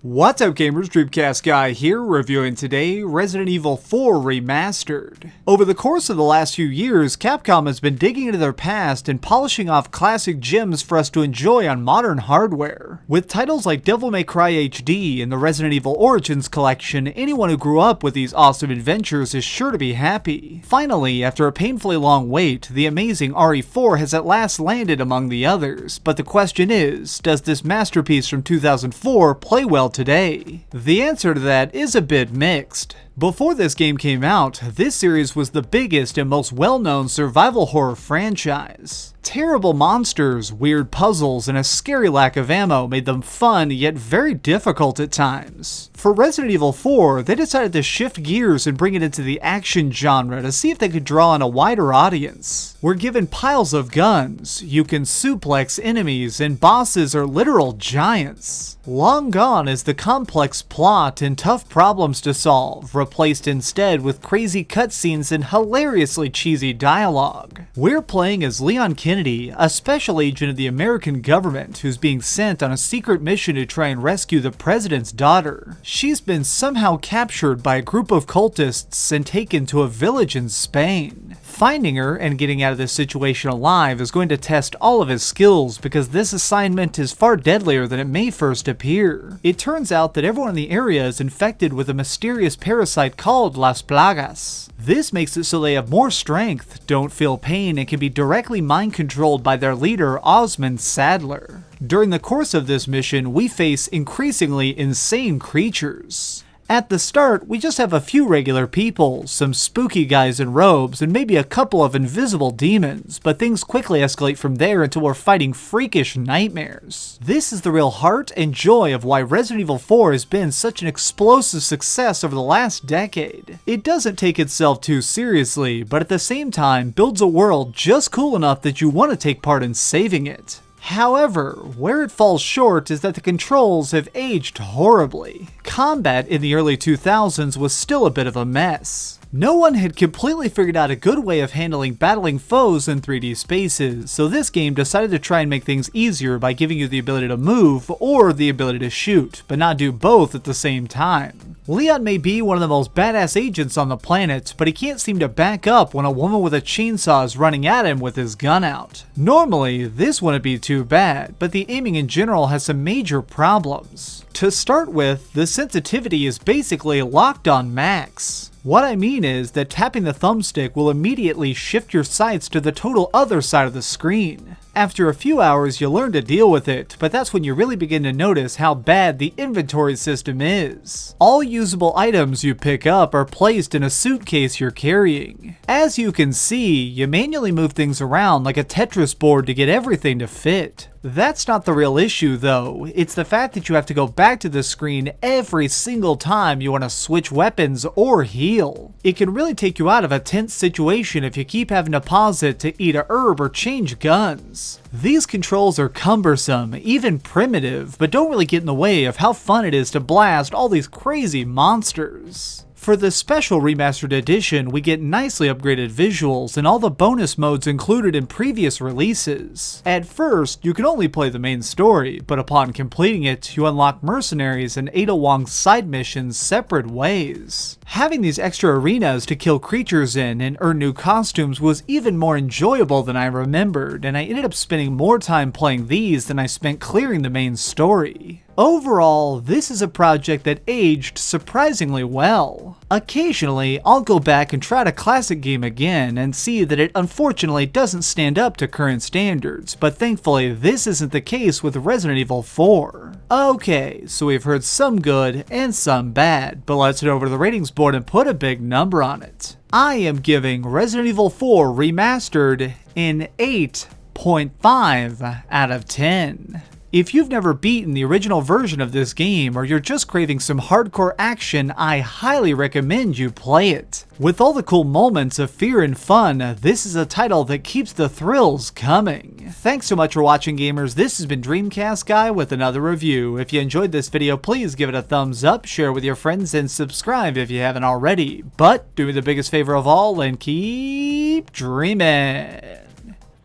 What's up gamers, DreamcastGuy here, reviewing today Resident Evil 4 Remastered. Over the course of the last few years, Capcom has been digging into their past and polishing off classic gems for us to enjoy on modern hardware. With titles like Devil May Cry HD and the Resident Evil Origins collection, anyone who grew up with these awesome adventures is sure to be happy. Finally, after a painfully long wait, the amazing RE4 has at last landed among the others, but the question is, does this masterpiece from 2004 play well today? The answer to that is a bit mixed. Before this game came out, this series was the biggest and most well-known survival horror franchise. Terrible monsters, weird puzzles, and a scary lack of ammo made them fun yet very difficult at times. For Resident Evil 4, they decided to shift gears and bring it into the action genre to see if they could draw in a wider audience. We're given piles of guns, you can suplex enemies, and bosses are literal giants. Long gone is the complex plot and tough problems to solve, replaced instead with crazy cutscenes and hilariously cheesy dialogue. We're playing as Leon Kennedy, a special agent of the American government who's being sent on a secret mission to try and rescue the president's daughter. She's been somehow captured by a group of cultists and taken to a village in Spain. Finding her and getting out of this situation alive is going to test all of his skills because this assignment is far deadlier than it may first appear. It turns out that everyone in the area is infected with a mysterious parasite called Las Plagas. This makes it so they have more strength, don't feel pain, and can be directly mind-controlled by their leader, Osmond Sadler. During the course of this mission, we face increasingly insane creatures. At the start, we just have a few regular people, some spooky guys in robes, and maybe a couple of invisible demons, but things quickly escalate from there until we're fighting freakish nightmares. This is the real heart and joy of why Resident Evil 4 has been such an explosive success over the last decade. It doesn't take itself too seriously, but at the same time builds a world just cool enough that you want to take part in saving it. However, where it falls short is that the controls have aged horribly. Combat in the early 2000s was still a bit of a mess. No one had completely figured out a good way of handling battling foes in 3D spaces, so this game decided to try and make things easier by giving you the ability to move or the ability to shoot, but not do both at the same time. Leon may be one of the most badass agents on the planet, but he can't seem to back up when a woman with a chainsaw is running at him with his gun out. Normally, this wouldn't be too bad, but the aiming in general has some major problems. To start with, the sensitivity is basically locked on max. What I mean is that tapping the thumbstick will immediately shift your sights to the total other side of the screen. After a few hours, you'll learn to deal with it, but that's when you really begin to notice how bad the inventory system is. All usable items you pick up are placed in a suitcase you're carrying. As you can see, you manually move things around like a Tetris board to get everything to fit. That's not the real issue though, it's the fact that you have to go back to the screen every single time you want to switch weapons or heal. It can really take you out of a tense situation if you keep having to pause it to eat a herb or change guns. These controls are cumbersome, even primitive, but don't really get in the way of how fun it is to blast all these crazy monsters. For the special remastered edition, we get nicely upgraded visuals and all the bonus modes included in previous releases. At first, you can only play the main story, but upon completing it, you unlock mercenaries and Ada Wong's side missions separate ways. Having these extra arenas to kill creatures in and earn new costumes was even more enjoyable than I remembered, and I ended up spending more time playing these than I spent clearing the main story. Overall, this is a project that aged surprisingly well. Occasionally, I'll go back and try a classic game again and see that it unfortunately doesn't stand up to current standards, but thankfully this isn't the case with Resident Evil 4. Okay, so we've heard some good and some bad, but let's head over to the ratings board and put a big number on it. I am giving Resident Evil 4 Remastered an 8.5 out of 10. If you've never beaten the original version of this game, or you're just craving some hardcore action, I highly recommend you play it. With all the cool moments of fear and fun, this is a title that keeps the thrills coming. Thanks so much for watching, gamers. This has been DreamcastGuy with another review. If you enjoyed this video, please give it a thumbs up, share it with your friends, and subscribe if you haven't already. But do me the biggest favor of all and keep dreaming.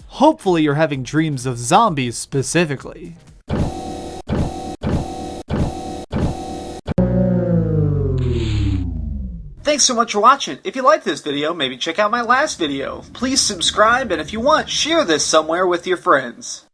Hopefully you're having dreams of zombies specifically. Thanks so much for watching. If you liked this video, maybe check out my last video. Please subscribe, and if you want, share this somewhere with your friends.